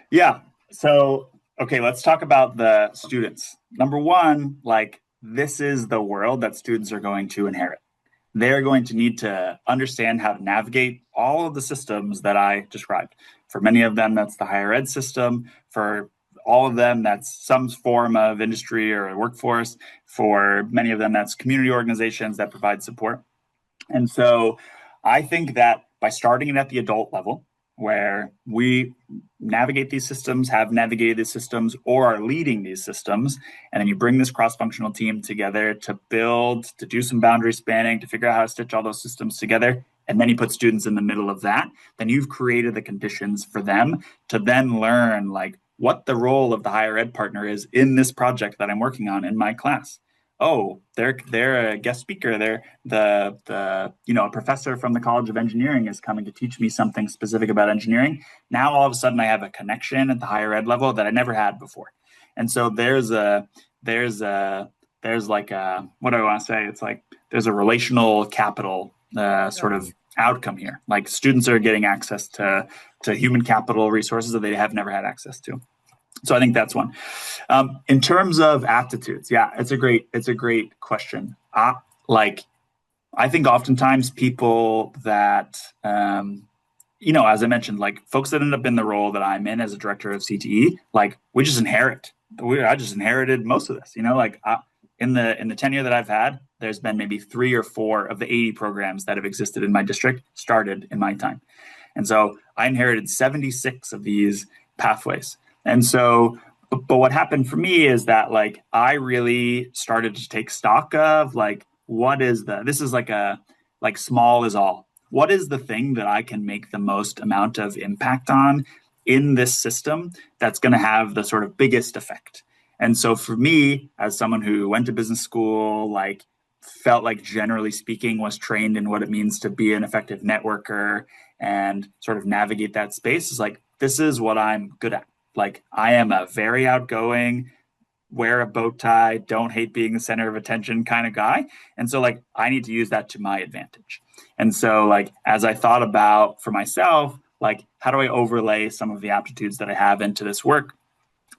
Yeah. So, okay, let's talk about the students. Number one, like this is the world that students are going to inherit. They're going to need to understand how to navigate all of the systems that I described. For many of them, that's the higher ed system. For all of them, that's some form of industry or workforce. For many of them, that's community organizations that provide support. And so I think that by starting it at the adult level, where we navigate these systems, have navigated these systems, or are leading these systems, and then you bring this cross-functional team together to build, to do some boundary spanning, to figure out how to stitch all those systems together, and then you put students in the middle of that, then you've created the conditions for them to then learn like what the role of the higher ed partner is in this project that I'm working on in my class. Oh, they're a guest speaker. They're a professor from the College of Engineering is coming to teach me something specific about engineering. Now all of a sudden I have a connection at the higher ed level that I never had before. And so there's like a, what do I want to say? It's like there's a relational capital sort of outcome here. Like students are getting access to human capital resources that they have never had access to. So I think that's one. In terms of aptitudes, yeah, it's a great question. I think oftentimes people that, as I mentioned, like folks that end up in the role that I'm in as a director of CTE, like we just inherit. I just inherited most of this. In the tenure that I've had, there's been maybe 3 or 4 of the 80 programs that have existed in my district started in my time, and so I inherited 76 of these pathways. And so, but what happened for me is that like I really started to take stock of like this is like small is all. What is the thing that I can make the most amount of impact on in this system that's going to have the sort of biggest effect? And so for me, as someone who went to business school, like felt like generally speaking was trained in what it means to be an effective networker and sort of navigate that space, is like, this is what I'm good at. Like I am a very outgoing, wear a bow tie, don't hate being the center of attention kind of guy. And so like, I need to use that to my advantage. And so like, as I thought about for myself, like, how do I overlay some of the aptitudes that I have into this work?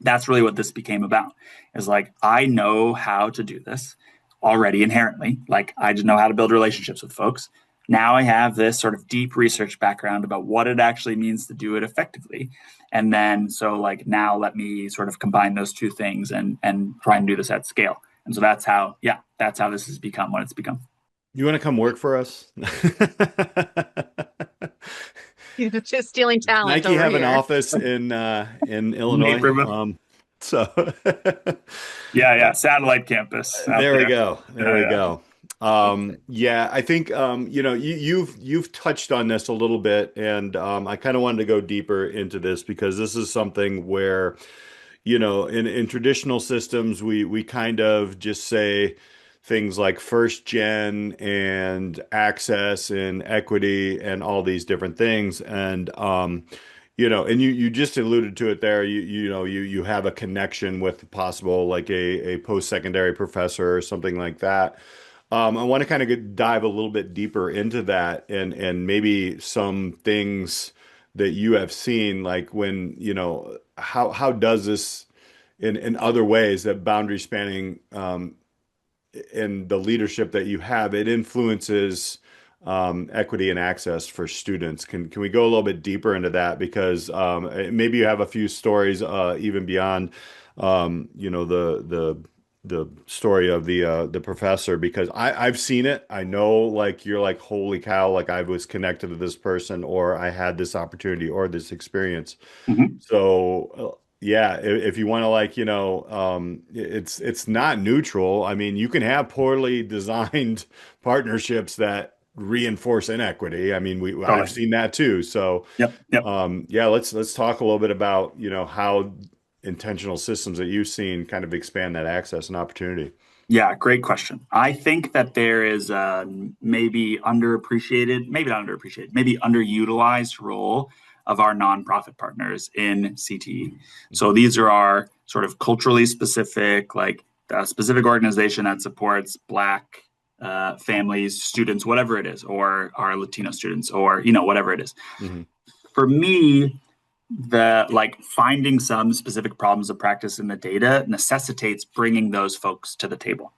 That's really what this became about, is like, I know how to do this already inherently. Like I just know how to build relationships with folks. Now I have this sort of deep research background about what it actually means to do it effectively. And then, so like now let me sort of combine those two things and try and do this at scale. And so that's how this has become what it's become. You want to come work for us? You're just stealing talent. Nike over have here. an office in Illinois. So yeah, satellite campus. There we go. Yeah, I think you've touched on this a little bit, and I kind of wanted to go deeper into this because this is something where, in traditional systems, we kind of just say things like first gen and access and equity and all these different things, and and you just alluded to it there. You have a connection with possible like a post-secondary professor or something like that. I want to kind of dive a little bit deeper into that and maybe some things that you have seen, like when, how does this in other ways that boundary spanning and the leadership that you have, it influences equity and access for students. Can we go a little bit deeper into that? Because maybe you have a few stories even beyond the story of the professor, because I've seen it. I know, like, you're like, holy cow, like I was connected to this person, or I had this opportunity or this experience. Mm-hmm. So yeah, if you want to, like, it's not neutral. I mean, you can have poorly designed partnerships that reinforce inequity. I mean, I've seen that too. So yep. yeah, let's talk a little bit about, how intentional systems that you've seen kind of expand that access and opportunity? Yeah, great question. I think that there is a maybe underappreciated, maybe not underappreciated, maybe underutilized role of our nonprofit partners in CTE. So these are our sort of culturally specific, like a specific organization that supports Black families, students, whatever it is, or our Latino students, or whatever it is. Mm-hmm. For me, the like finding some specific problems of practice in the data necessitates bringing those folks to the table,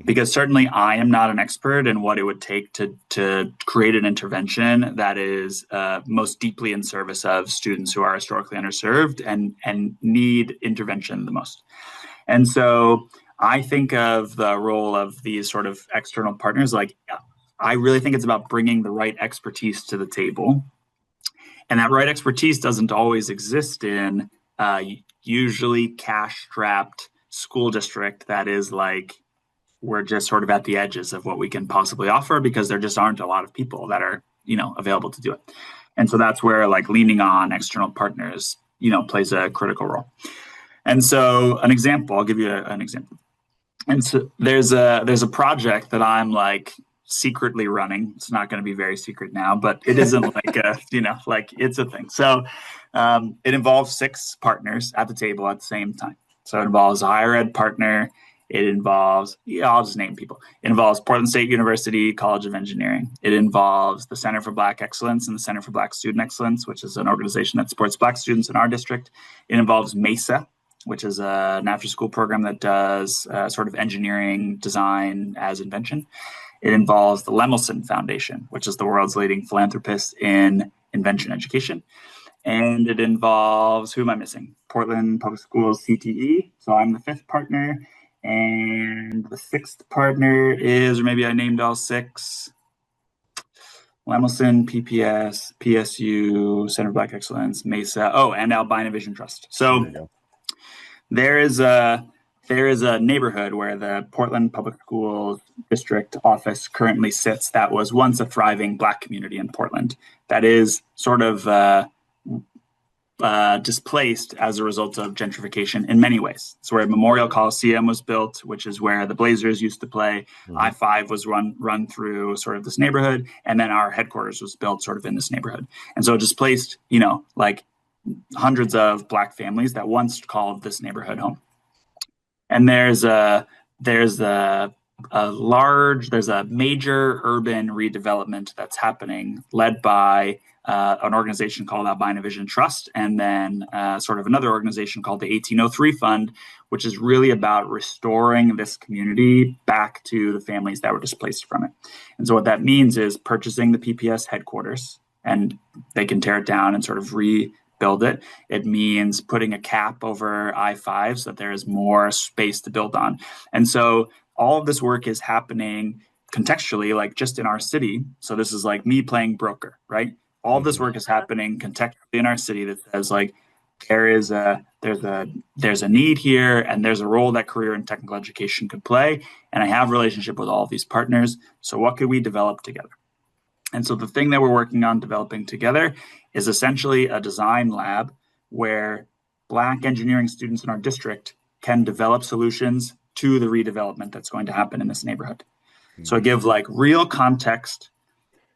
because certainly I am not an expert in what it would take to create an intervention that is most deeply in service of students who are historically underserved and need intervention the most. And so I think of the role of these sort of external partners, like I really think it's about bringing the right expertise to the table. And that right expertise doesn't always exist in usually cash-strapped school district that is like, we're just sort of at the edges of what we can possibly offer because there just aren't a lot of people that are, available to do it. And so that's where like leaning on external partners, plays a critical role. And so an example, I'll give you an example. And so there's a project that I'm like secretly running. It's not going to be very secret now, but it isn't like like it's a thing. So it involves 6 partners at the table at the same time. So it involves a higher ed partner. It involves, I'll just name people. It involves Portland State University College of Engineering. It involves the Center for Black Excellence and the Center for Black Student Excellence, which is an organization that supports Black students in our district. It involves MESA, which is an after-school program that does sort of engineering design as invention. It involves the Lemelson Foundation, which is the world's leading philanthropist in invention education. And it involves, who am I missing? Portland Public Schools CTE. So I'm the 5th partner. And the 6th partner is, or maybe I named all 6, Lemelson, PPS, PSU, Center for Black Excellence, MESA, and Albina Vision Trust. So there is a neighborhood where the Portland Public Schools District office currently sits that was once a thriving Black community in Portland that is sort of displaced as a result of gentrification in many ways. It's where Memorial Coliseum was built, which is where the Blazers used to play. Mm-hmm. I-5 was run through sort of this neighborhood, and then our headquarters was built sort of in this neighborhood. And so it displaced, like hundreds of Black families that once called this neighborhood home. And there's a major urban redevelopment that's happening, led by an organization called Albina Vision Trust, and then sort of another organization called the 1803 Fund, which is really about restoring this community back to the families that were displaced from it. And so what that means is purchasing the PPS headquarters, and they can tear it down and sort of rebuild it. It means putting a cap over I-5 so that there is more space to build on. And so all of this work is happening contextually, like just in our city. So this is like me playing broker, right? All of this work is happening contextually in our city that says like there's a need here, and there's a role that career and technical education could play. And I have a relationship with all of these partners. So what could we develop together? And so the thing that we're working on developing together is essentially a design lab where Black engineering students in our district can develop solutions to the redevelopment that's going to happen in this neighborhood. Mm-hmm. So I give like real context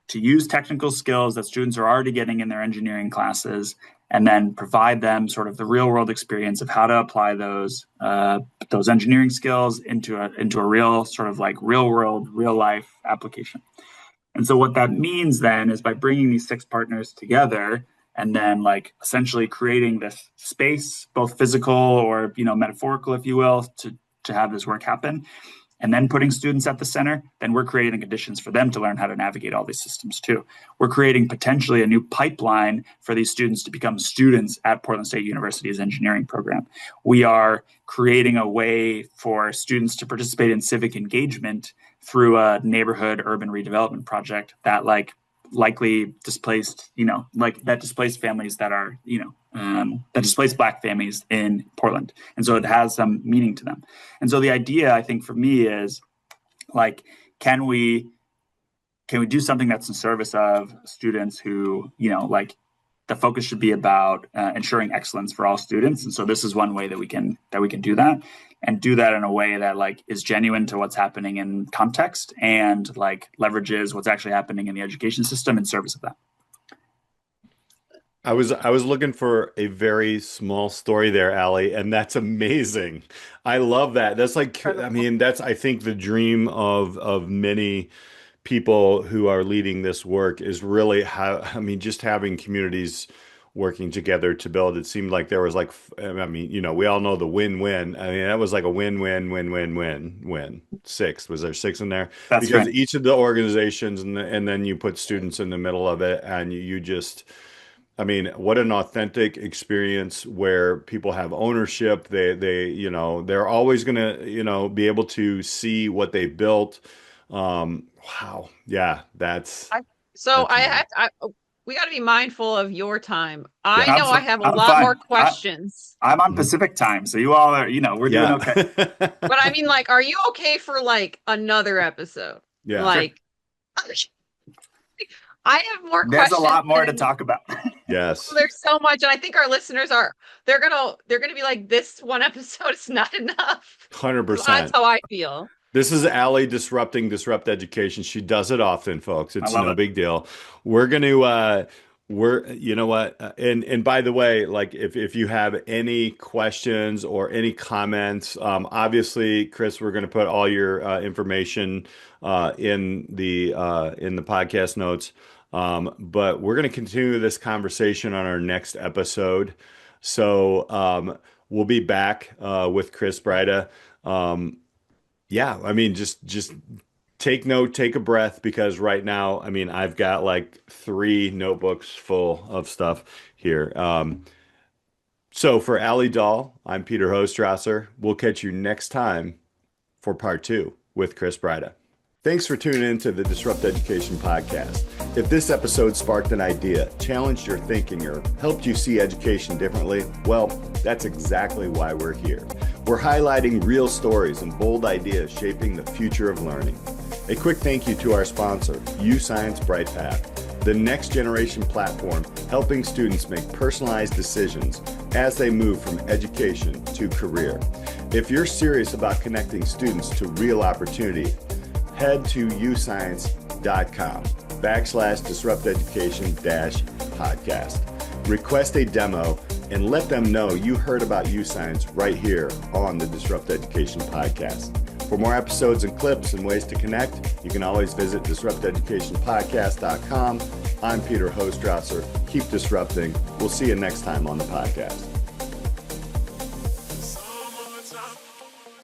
to use technical skills that students are already getting in their engineering classes, and then provide them sort of the real world experience of how to apply those engineering skills into a real sort of like real world, real life application. And so what that means then is by bringing these 6 partners together and then like essentially creating this space, both physical or, metaphorical, if you will, to have this work happen, and then putting students at the center, then we're creating conditions for them to learn how to navigate all these systems too. We're creating potentially a new pipeline for these students to become students at Portland State University's engineering program. We are creating a way for students to participate in civic engagement through a neighborhood urban redevelopment project that likely displaced, that displaced families that are, that displaced Black families in Portland. And so it has some meaning to them. And so the idea, I think, for me is like, can we do something that's in service of students who, the focus should be about ensuring excellence for all students. And so this is one way that we can do that, and do that in a way that like is genuine to what's happening in context and like leverages what's actually happening in the education system in service of that. I was looking for a very small story there, Alli, and that's amazing. I love that. That's like, I mean, that's, I think, the dream of many people who are leading this work is really how, I mean, just having communities working together to build. It seemed like there was like, I mean, you know, we all know the win-win. I mean, that was like a win-win-win-win-win-win. 6. Was there 6 in there? That's because right. each of the organizations and then you put students in the middle of it, and you just, I mean, what an authentic experience where people have ownership. They, you know, they're always going to, you know, be able to see what they built. Wow. Yeah, we got to be mindful of your time. I Yeah, know I have a I'm lot fine. more questions. I'm on Pacific time, so you all are, you know, we're doing okay. But I mean, like, are you okay for like another episode? Yeah. Like, I have more There's questions. a lot more to talk about. Yes. There's so much, and I think our listeners they're gonna be like, this one episode is not enough. 100%. That's how I feel. This is Alli disrupting Disrupt Education. She does it often, folks. It's no big deal. We're going to, you know what? And by the way, like if you have any questions or any comments, obviously, Chris, we're going to put all your information in the podcast notes. But we're going to continue this conversation on our next episode. So we'll be back with Chris Brida. Yeah, I mean, just take note, take a breath, because right now, I mean, I've got like 3 notebooks full of stuff here. So for Alli Dahl, I'm Peter Hostrawser. We'll catch you next time for part 2 with Chris Brida. Thanks for tuning in to the Disrupt Education podcast. If this episode sparked an idea, challenged your thinking, or helped you see education differently, well, that's exactly why we're here. We're highlighting real stories and bold ideas shaping the future of learning. A quick thank you to our sponsor, UScience BrightPath, the next generation platform helping students make personalized decisions as they move from education to career. If you're serious about connecting students to real opportunity, head to uscience.com/disrupt education-podcast. Request a demo and let them know you heard about UScience right here on the Disrupt Education podcast. For more episodes and clips and ways to connect, you can always visit disrupteducationpodcast.com. I'm Peter Hostrawser. Keep disrupting. We'll see you next time on the podcast.